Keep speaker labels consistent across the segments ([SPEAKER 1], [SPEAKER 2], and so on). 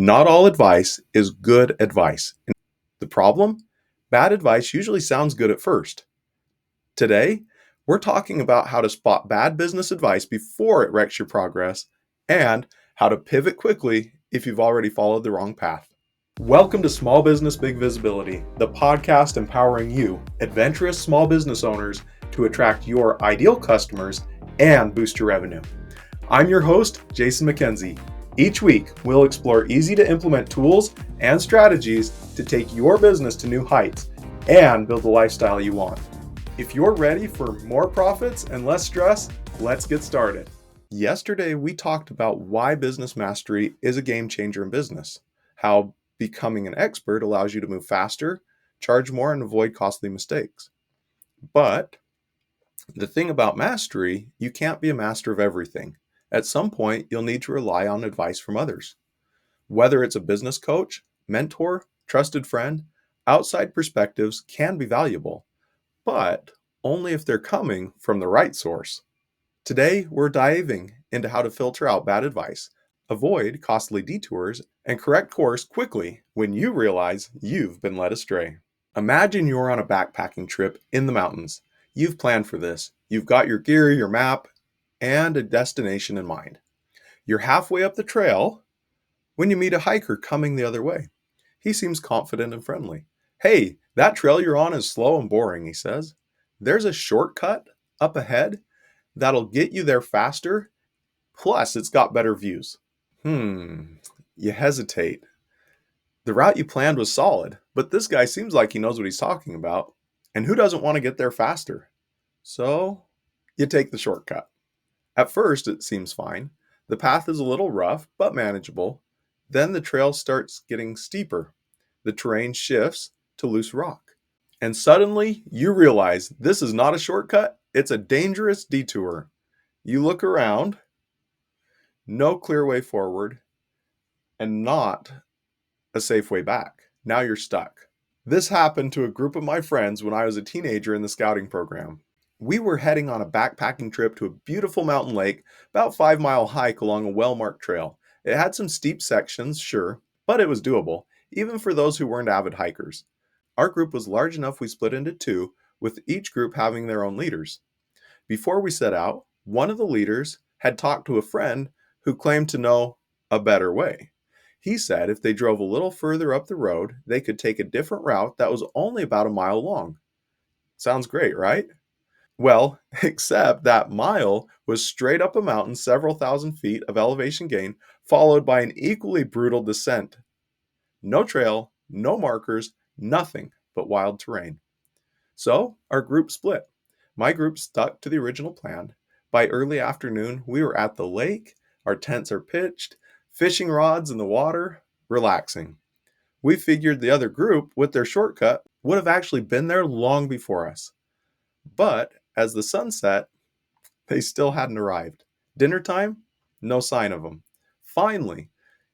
[SPEAKER 1] Not all advice is good advice. The problem? Bad advice usually sounds good at first. Today, we're talking about how to spot bad business advice before it wrecks your progress and how to pivot quickly if you've already followed the wrong path. Welcome to Small Business Big Visibility, the podcast empowering you, adventurous small business owners, to attract your ideal customers and boost your revenue. I'm your host, Jason McKenzie. Each week, we'll explore easy-to-implement tools and strategies to take your business to new heights and build the lifestyle you want. If you're ready for more profits and less stress, let's get started. Yesterday, we talked about why business mastery is a game changer in business, how becoming an expert allows you to move faster, charge more, and avoid costly mistakes. But the thing about mastery, you can't be a master of everything. At some point, you'll need to rely on advice from others. Whether it's a business coach, mentor, trusted friend, outside perspectives can be valuable, but only if they're coming from the right source. Today, we're diving into how to filter out bad advice, avoid costly detours, and correct course quickly when you realize you've been led astray. Imagine you're on a backpacking trip in the mountains. You've planned for this. You've got your gear, your map, and a destination in mind. You're halfway up the trail when you meet a hiker coming the other way. He seems confident and friendly. "Hey, that trail you're on is slow and boring," he says. "There's a shortcut up ahead that'll get you there faster, plus it's got better views." You hesitate. The route you planned was solid, but this guy seems like he knows what he's talking about, and who doesn't want to get there faster? So you take the shortcut. At first, it seems fine. The path is a little rough, but manageable. Then the trail starts getting steeper. The terrain shifts to loose rock. And suddenly, you realize this is not a shortcut, it's a dangerous detour. You look around, no clear way forward, and not a safe way back. Now you're stuck. This happened to a group of my friends when I was a teenager in the scouting program. We were heading on a backpacking trip to a beautiful mountain lake, about 5-mile hike along a well-marked trail. It had some steep sections, sure, but it was doable, even for those who weren't avid hikers. Our group was large enough we split into two, with each group having their own leaders. Before we set out, one of the leaders had talked to a friend who claimed to know a better way. He said if they drove a little further up the road, they could take a different route that was only about a mile long. Sounds great, right? Well, except that mile was straight up a mountain, several thousand feet of elevation gain, followed by an equally brutal descent. No trail, no markers, nothing but wild terrain. So our group split. My group stuck to the original plan. By early afternoon, we were at the lake, our tents are pitched, fishing rods in the water, relaxing. We figured the other group, with their shortcut, would have actually been there long before us. But as the sun set, they still hadn't arrived. Dinner time? No sign of them. Finally,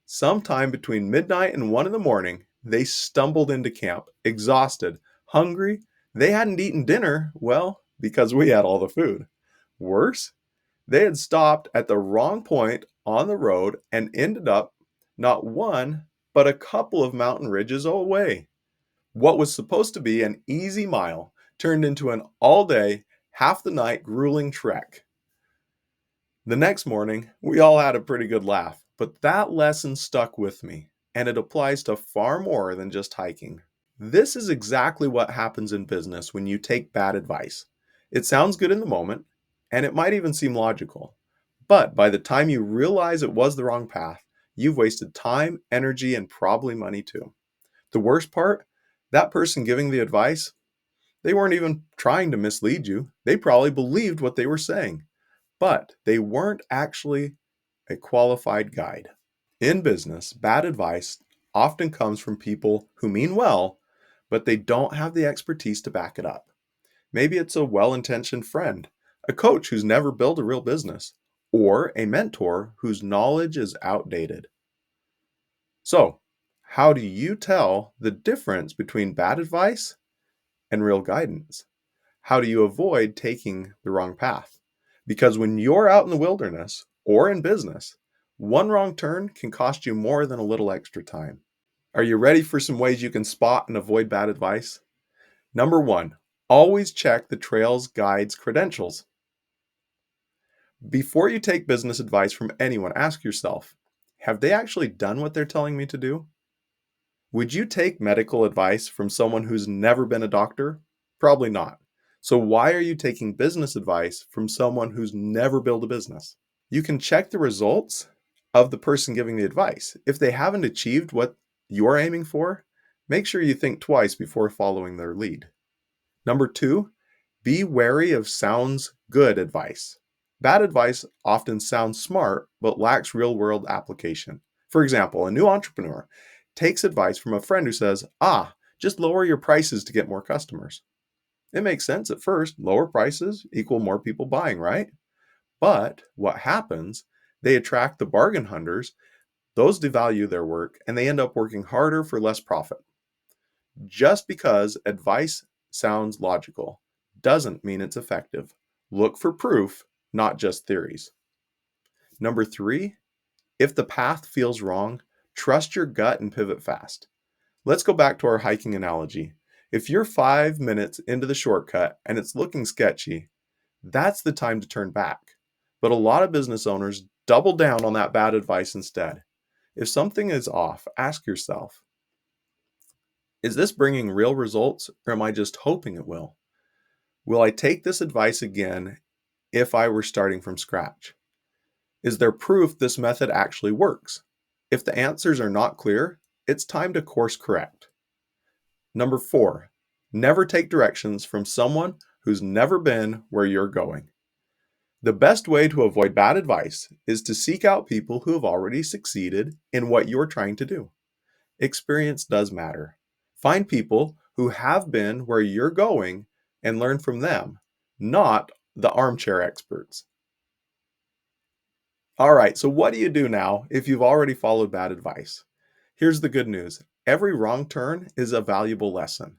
[SPEAKER 1] sometime between midnight and 1 in the morning, they stumbled into camp, exhausted, hungry. They hadn't eaten dinner, well, because we had all the food. Worse, they had stopped at the wrong point on the road and ended up not one, but a couple of mountain ridges away. What was supposed to be an easy mile turned into an all-day, half-the-night grueling trek. The next morning, we all had a pretty good laugh, but that lesson stuck with me, and it applies to far more than just hiking. This is exactly what happens in business when you take bad advice. It sounds good in the moment, and it might even seem logical, but by the time you realize it was the wrong path, you've wasted time, energy, and probably money too. The worst part, that person giving the advice, they weren't even trying to mislead you. They probably believed what they were saying, but they weren't actually a qualified guide. In business, bad advice often comes from people who mean well, but they don't have the expertise to back it up. Maybe it's a well-intentioned friend, a coach who's never built a real business, or a mentor whose knowledge is outdated. So, how do you tell the difference between bad advice and real guidance? How do you avoid taking the wrong path? Because when you're out in the wilderness or in business, One wrong turn can cost you more than a little extra time. Are you ready for some ways you can spot and avoid bad advice? Number one, always check the trail's guide's credentials. Before you take business advice from anyone, ask yourself, have they actually done what they're telling me to do? Would you take medical advice from someone who's never been a doctor? Probably not. So why are you taking business advice from someone who's never built a business? You can check the results of the person giving the advice. If they haven't achieved what you're aiming for, make sure you think twice before following their lead. Number two, be wary of sounds good advice. Bad advice often sounds smart but lacks real-world application. For example, a new entrepreneur takes advice from a friend who says, just lower your prices to get more customers. It makes sense at first. Lower prices equal more people buying, right? But what happens? They attract the bargain hunters, those devalue their work, and they end up working harder for less profit. Just because advice sounds logical doesn't mean it's effective. Look for proof, not just theories. Number three, if the path feels wrong, trust your gut and pivot fast. Let's go back to our hiking analogy. If you're 5 minutes into the shortcut and it's looking sketchy, that's the time to turn back. But a lot of business owners double down on that bad advice instead. If something is off, ask yourself, is this bringing real results or am I just hoping it will? Will I take this advice again if I were starting from scratch? Is there proof this method actually works? If the answers are not clear, it's time to course correct. Number four, never take directions from someone who's never been where you're going. The best way to avoid bad advice is to seek out people who have already succeeded in what you're trying to do. Experience does matter. Find people who have been where you're going and learn from them, not the armchair experts. All right, so what do you do now if you've already followed bad advice? Here's the good news. Every wrong turn is a valuable lesson.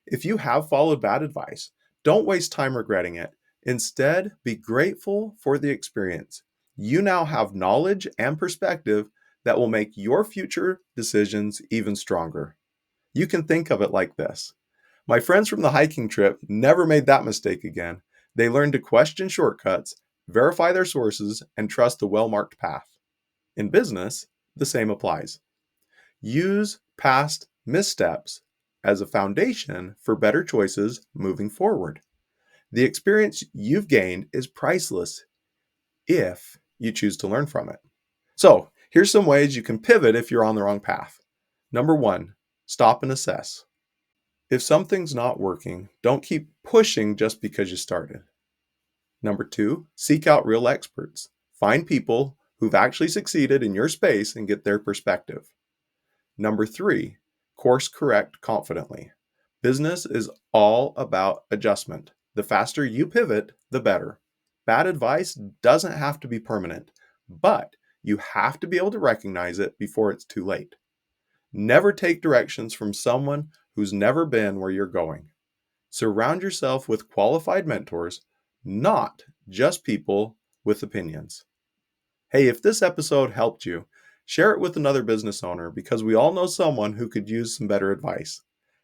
[SPEAKER 1] If you have followed bad advice, don't waste time regretting it. Instead, be grateful for the experience. You now have knowledge and perspective that will make your future decisions even stronger. You can think of it like this. My friends from the hiking trip never made that mistake again. They learned to question shortcuts, verify their sources, and trust the well-marked path. In business, the same applies. Use past missteps as a foundation for better choices moving forward. The experience you've gained is priceless if you choose to learn from it. So, here's some ways you can pivot if you're on the wrong path. Number one, stop and assess. If something's not working, don't keep pushing just because you started. Number two, seek out real experts. Find people who've actually succeeded in your space and get their perspective. Number three, course correct confidently. Business is all about adjustment. The faster you pivot, the better. Bad advice doesn't have to be permanent, but you have to be able to recognize it before it's too late. Never take directions from someone who's never been where you're going. Surround yourself with qualified mentors, not just people with opinions. Hey, if this episode helped you, share it with another business owner because we all know someone who could use some better advice.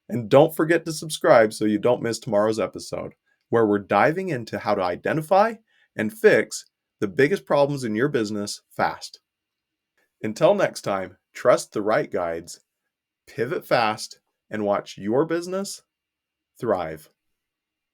[SPEAKER 1] And don't forget to subscribe so you don't miss tomorrow's episode, where we're diving into how to identify and fix the biggest problems in your business fast. Until next time, trust the right guides, pivot fast, and watch your business thrive.